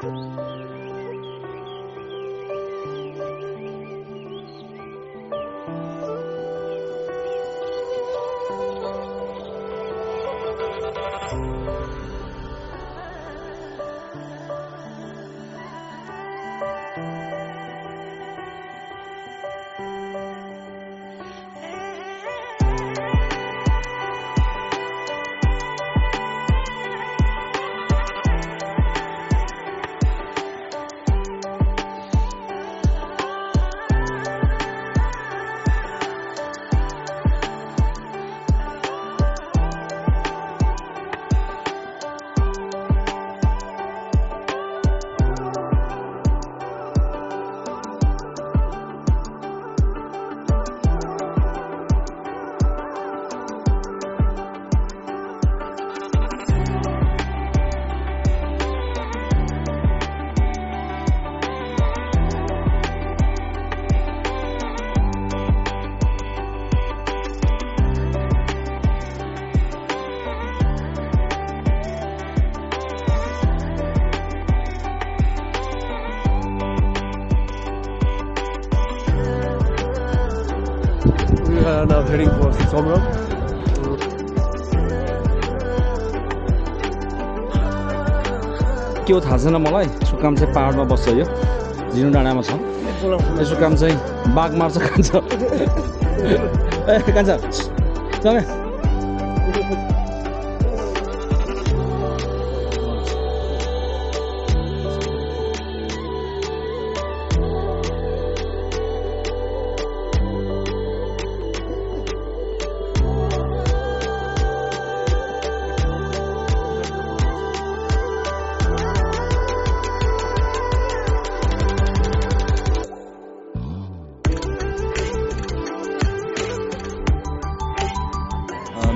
We are now heading for Chhomrong. के हो थाहा छैन मलाई सुकाम चाहिँ पहाडमा बस्छ यो जिनु डाँडामा छ यो सुकाम चाहिँ बाघ मार्छ खान्छ ए खान्छ चल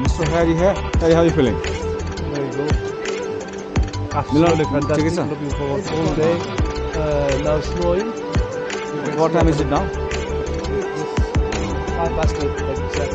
Mr. Harry, how are you feeling? Very good. Absolutely fantastic. Looking forward to all day. Now snowing. What time is it now? 8:05, like you said.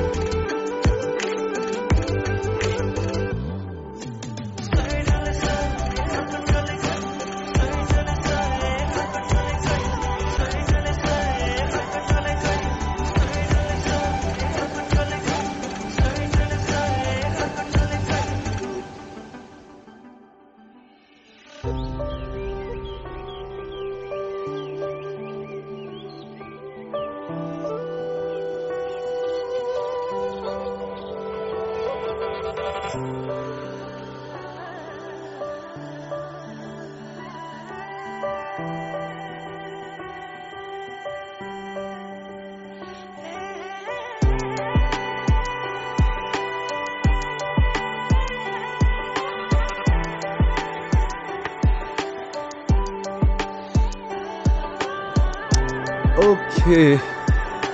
Okay,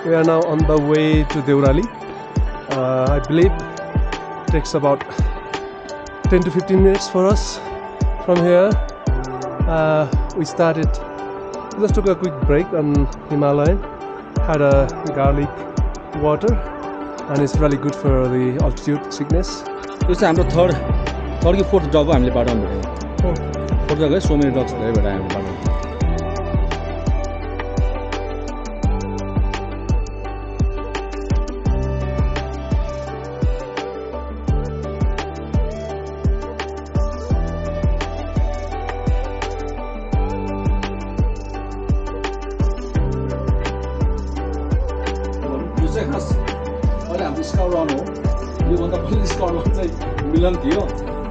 we are now on the way to Deurail. I believe it takes about 10 to 15 minutes for us from here. We just took a quick break on Himalayan, had a garlic water, and it's really good for the altitude sickness. This is our third कि fourth jog हामीले बाटोमा भेट्यौँ fourth jog है so many dogs धेरै भेटायौँ हामीले बाटोमा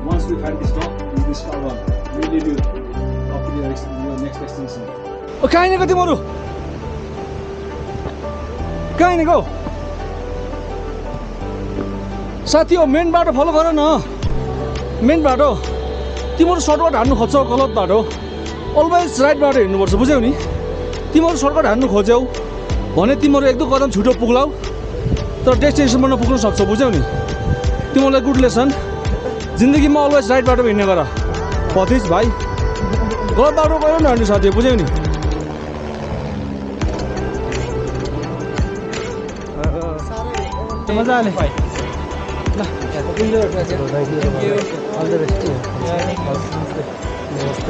Once we find this dog, this car one, we lead you up to your next destination. Oh, कहाँ हिँडेको तिमीहरू? कहाँ हिँडेको? साथी हो मेन बाटो फलो गर न मेन बाटो तिमीहरू सर्टकट हान्नु खोज्छौ गलत बाटो अलवेज राइट बाटो हिँड्नुपर्छ बुझ्यौ नि तिमीहरू सर्टकट हान्नु खोज्यौ भने तिमीहरू एक दुई कदम छिटो पुग्लाउ तर डेस्टिनेसनमा नपुग्न सक्छौ बुझ्यौ नि तिमीहरूलाई गुड लेसन जिन्दगीमा अलवेज राइट बाटो हिँड्ने गर पथिज भाइ गलत बाटो गयो न अनि साथी बुझ्यौ नि मजाले ल thank you all the best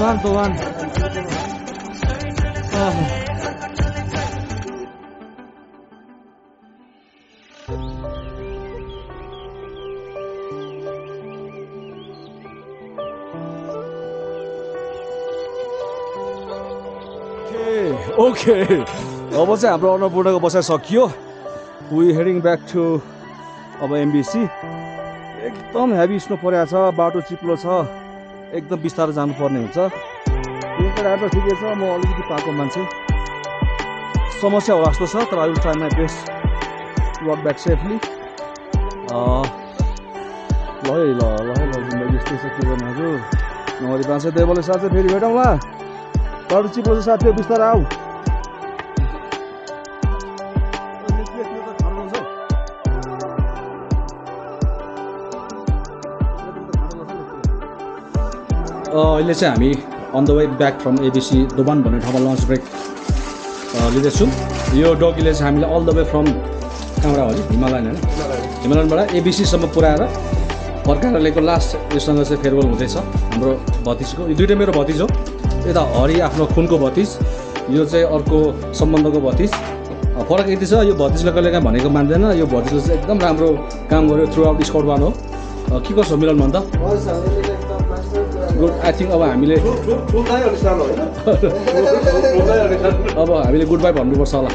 Dobhan okay अब चाहिँ हाम्रो अन्नपूर्णको बसाइ सकियो वी हेडिङ ब्याक टु अब एमबिसी एकदम हेभी स्नो परेको छ बाटो चिप्लो छ एकदम बिस्तारै जानुपर्ने हुन्छ बाटो ठिकै छ म अलिकति पाएको मान्छे समस्या होला जस्तो छ तर I will try my best to work back safely ल है ल जिन्दगी यस्तै छ के गर्नु हजुर नभए 500 देवले साथै फेरि भेटौँला बाटो चिप्लो छ साथी बिस्तारै आऊ अहिले चाहिँ हामी on the way back from ABC Dobhan भन्ने ठाउँमा लन्च ब्रेक लिँदैछौँ यो डगीले चाहिँ हामीलाई अल द वे फ्रम कहाँबाट हो हिमालयन होइन हिमालयनबाट एबिसीसम्म पुऱ्याएर फर्काएर ल्याएको लास्ट योसँग चाहिँ फेयरवेल हुँदैछ हाम्रो भतिजको यो दुइटै मेरो भतिज हो यता हरि आफ्नो खुनको भतिज यो चाहिँ अर्को सम्बन्धको भतिज फरक यति छ यो भतिजले कहिले काहीँ भनेको मान्दैन यो भतिजले चाहिँ एकदम राम्रो काम गर्यो थ्रु आउट स्कट वान हो के कसो मिलन भन् त गुड आई थिङ्क अब हामीले अब हामीले गुड बाई भन्नुपर्छ होला